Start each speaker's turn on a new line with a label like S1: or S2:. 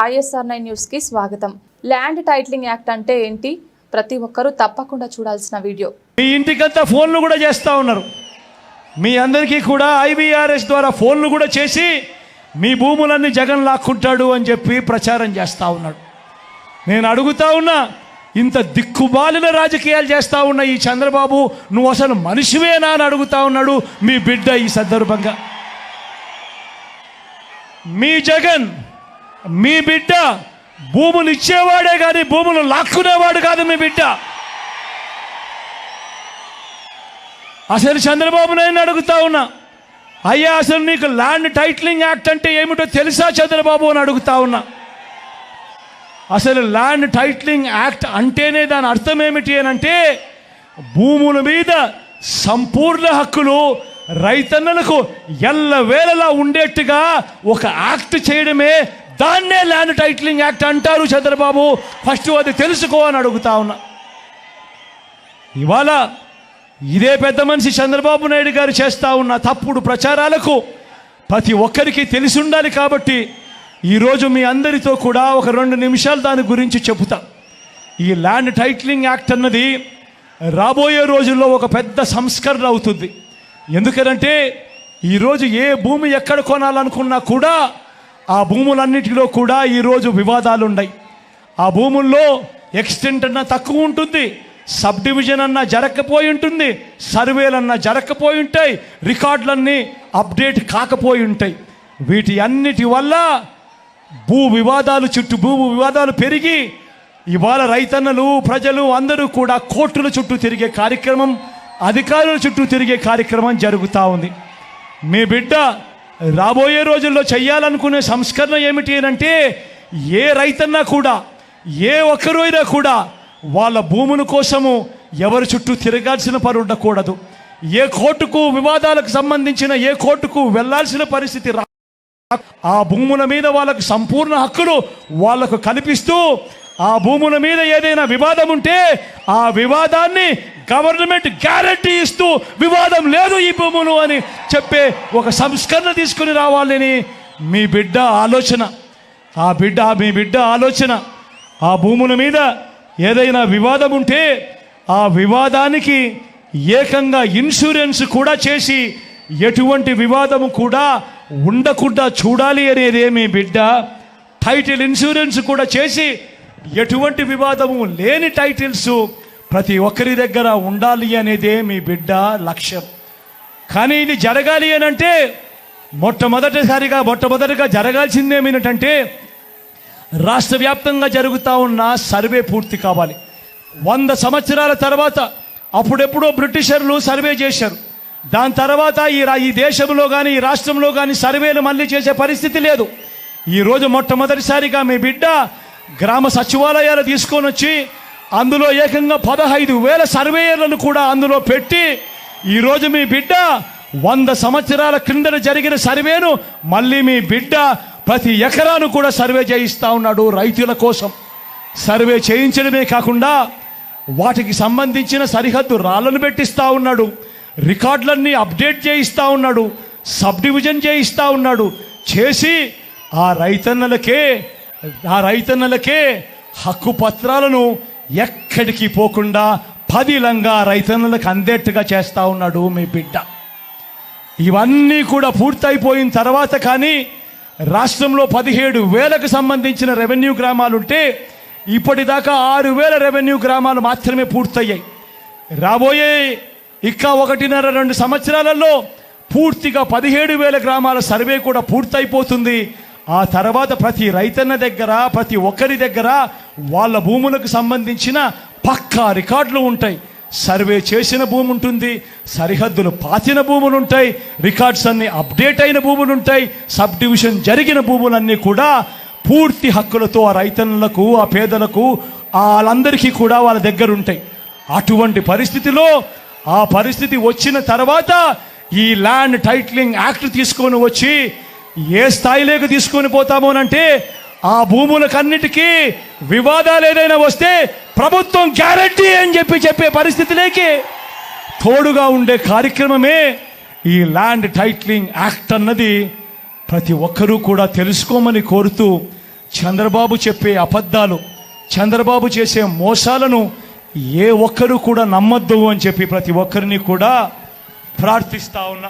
S1: ISR9 news కి స్వాగతం. Land titling act అంటే ఏంటి? ప్రతి ఒక్కరూ తప్పకుండా చూడాల్సిన వీడియో.
S2: మీ ఇంటికంతా ఫోన్లు కూడా చేస్తూ ఉన్నారు. మీ అందరికీ కూడా IVRS ద్వారా ఫోన్లు కూడా చేసి మీ భూములన్నీ జగన్ లాక్కుంటాడు అని చెప్పి ప్రచారం చేస్తూ ఉన్నాడు. నేను అడుగుతా ఉన్నా, ఇంత దిక్కుబాలిన రాజకీయాలు చేస్తూ ఉన్న ఈ చంద్రబాబు, నువ్వు అసలు మనిషివేనా అని అడుగుతా ఉన్నాడు మీ బిడ్డ. ఈ సందర్భంగా మీ జగన్, మీ బిడ్డ భూములు ఇచ్చేవాడే కానీ భూములు లాక్కునేవాడు కాదు మీ బిడ్డ. అసలు చంద్రబాబు నాయుడు అడుగుతా ఉన్నా, అయ్యా అసలు నీకు ల్యాండ్ టైటిలింగ్ యాక్ట్ అంటే ఏమిటో తెలుసా చంద్రబాబు అని అడుగుతా ఉన్నా. అసలు ల్యాండ్ టైటిలింగ్ యాక్ట్ అంటేనే దాని అర్థం ఏమిటి అని అంటే, భూముల మీద సంపూర్ణ హక్కులు రైతన్నలకు ఎల్లవేళలా ఉండేట్టుగా ఒక యాక్ట్ చేయడమే, దాన్నే ల్యాండ్ టైటిలింగ్ యాక్ట్ అంటారు చంద్రబాబు. ఫస్ట్ అది తెలుసుకో అని అడుగుతా ఉన్నా. ఇవాళ ఇదే పెద్ద మనిషి చంద్రబాబు నాయుడు గారు చేస్తూ ఉన్న తప్పుడు ప్రచారాలకు ప్రతి ఒక్కరికి తెలిసి ఉండాలి. కాబట్టి ఈరోజు మీ అందరితో కూడా ఒక 2 నిమిషాలు దాని గురించి చెబుతా. ఈ ల్యాండ్ టైటిలింగ్ యాక్ట్ అన్నది రాబోయే రోజుల్లో ఒక పెద్ద సంస్కరణ అవుతుంది. ఎందుకనంటే ఈరోజు ఏ భూమి ఎక్కడ కొనాలనుకున్నా కూడా ఆ భూములన్నిటిలో కూడా ఈరోజు వివాదాలు ఉన్నాయి. ఆ భూముల్లో ఎక్స్టెంట్ అన్నా తక్కువ ఉంటుంది, సబ్ డివిజన్ అన్నా జరగకపోయి ఉంటుంది, సర్వేలన్నా జరగకపోయి ఉంటాయి, రికార్డులన్నీ అప్డేట్ కాకపోయి ఉంటాయి. వీటి అన్నిటి వల్ల భూ వివాదాలు పెరిగి ఇవాళ రైతన్నలు, ప్రజలు అందరూ కూడా కోర్టుల చుట్టూ తిరిగే కార్యక్రమం, అధికారుల చుట్టూ తిరిగే కార్యక్రమం జరుగుతూ ఉంది. మీ బిడ్డ రాబోయే రోజుల్లో చేయాలనుకునే సంస్కరణ ఏమిటి అంటే, ఏ రైతన్నా కూడా, ఏ ఒక్కరైనా కూడా వాళ్ళ భూముల కోసము ఎవరి చుట్టూ తిరగాల్సిన పని ఉండకూడదు. ఏ కోర్టుకు వివాదాలకు సంబంధించిన ఏ కోర్టుకు వెళ్లాల్సిన పరిస్థితి ఆ భూముల మీద వాళ్ళకు సంపూర్ణ హక్కులు వాళ్లకు కల్పిస్తూ, ఆ భూముల మీద ఏదైనా వివాదం ఉంటే ఆ వివాదాన్ని గవర్నమెంట్ గ్యారంటీ ఇస్తూ, వివాదం లేదు ఈ భూములు అని చెప్పే ఒక సంస్కరణ తీసుకుని రావాలని మీ బిడ్డ ఆలోచన. మీ బిడ్డ ఆలోచన ఆ భూముల మీద ఏదైనా వివాదం ఉంటే ఆ వివాదానికి ఏకంగా ఇన్సూరెన్స్ కూడా చేసి ఎటువంటి వివాదము కూడా ఉండకుండా చూడాలి అనేదే మీ బిడ్డ. టైటిల్ ఇన్సూరెన్స్ కూడా చేసి ఎటువంటి వివాదము లేని టైటిల్స్ ప్రతి ఒక్కరి దగ్గర ఉండాలి అనేదే మీ బిడ్డ లక్ష్యం. కానీ ఇది జరగాలి అని అంటే మొట్టమొదటిగా జరగాల్సిందేమిటంటే, రాష్ట్ర వ్యాప్తంగా జరుగుతూ ఉన్న సర్వే పూర్తి కావాలి. 100 సంవత్సరాల తర్వాత అప్పుడెప్పుడో బ్రిటిషర్లు సర్వే చేశారు. దాని తర్వాత ఈ దేశంలో కానీ ఈ రాష్ట్రంలో కానీ సర్వేలు మళ్ళీ చేసే పరిస్థితి లేదు. ఈరోజు మొట్టమొదటిసారిగా మీ బిడ్డ గ్రామ సచివాలయాలు తీసుకొని వచ్చి అందులో ఏకంగా 15,000 సర్వేయర్లను కూడా అందులో పెట్టి, ఈరోజు మీ బిడ్డ 100 సంవత్సరాల క్రిందట జరిగిన సర్వేను మళ్ళీ మీ బిడ్డ ప్రతి ఎకరాను కూడా సర్వే చేయిస్తూ ఉన్నాడు. రైతుల కోసం సర్వే చేయించడమే కాకుండా వాటికి సంబంధించిన సరిహద్దు రాళ్లను పెట్టిస్తూ ఉన్నాడు, రికార్డులన్నీ అప్డేట్ చేయిస్తూ ఉన్నాడు, సబ్ డివిజన్ చేయిస్తూ ఉన్నాడు. చేసి ఆ రైతన్నలకే హక్కు పత్రాలను ఎక్కడికి పోకుండా పదిలంగా రైతన్నలకు అందేట్టుగా చేస్తూ ఉన్నాడు మీ బిడ్డ. ఇవన్నీ కూడా పూర్తయిపోయిన తర్వాత కానీ రాష్ట్రంలో 17,000కు సంబంధించిన రెవెన్యూ గ్రామాలుంటే ఇప్పటిదాకా 6,000 రెవెన్యూ గ్రామాలు మాత్రమే పూర్తయ్యాయి. రాబోయే 1.5-2 సంవత్సరాలలో పూర్తిగా 17,000 గ్రామాల సర్వే కూడా పూర్తయిపోతుంది. ఆ తర్వాత ప్రతి రైతన్న దగ్గర, ప్రతి ఒక్కరి దగ్గర వాళ్ళ భూములకు సంబంధించిన పక్కా రికార్డులు ఉంటాయి. సర్వే చేసిన భూమి ఉంటుంది, సరిహద్దులు పాతిన భూములు ఉంటాయి, రికార్డ్స్ అన్ని అప్డేట్ అయిన భూములు ఉంటాయి, సబ్ డివిజన్ జరిగిన భూములన్నీ కూడా పూర్తి హక్కులతో ఆ రైతన్నులకు, ఆ పేదలకు, వాళ్ళందరికీ కూడా వాళ్ళ దగ్గర ఉంటాయి. అటువంటి పరిస్థితిలో ఆ పరిస్థితి వచ్చిన తర్వాత ఈ ల్యాండ్ టైటిలింగ్ యాక్ట్ తీసుకొని వచ్చి ఏ స్థాయిలోకి తీసుకొని పోతామోనంటే, ఆ భూములకన్నిటికీ వివాదాలు ఏదైనా వస్తే ప్రభుత్వం గ్యారంటీ అని చెప్పే పరిస్థితిలోకి తోడుగా ఉండే కార్యక్రమమే ఈ ల్యాండ్ టైటిలింగ్ యాక్ట్ అన్నది. ప్రతి ఒక్కరూ కూడా తెలుసుకోమని కోరుతూ చంద్రబాబు చెప్పే అబద్ధాలు, చంద్రబాబు చేసే మోసాలను ఏ ఒక్కరు కూడా నమ్మొద్దు అని చెప్పి ప్రతి ఒక్కరిని కూడా ప్రార్థిస్తా ఉన్నా.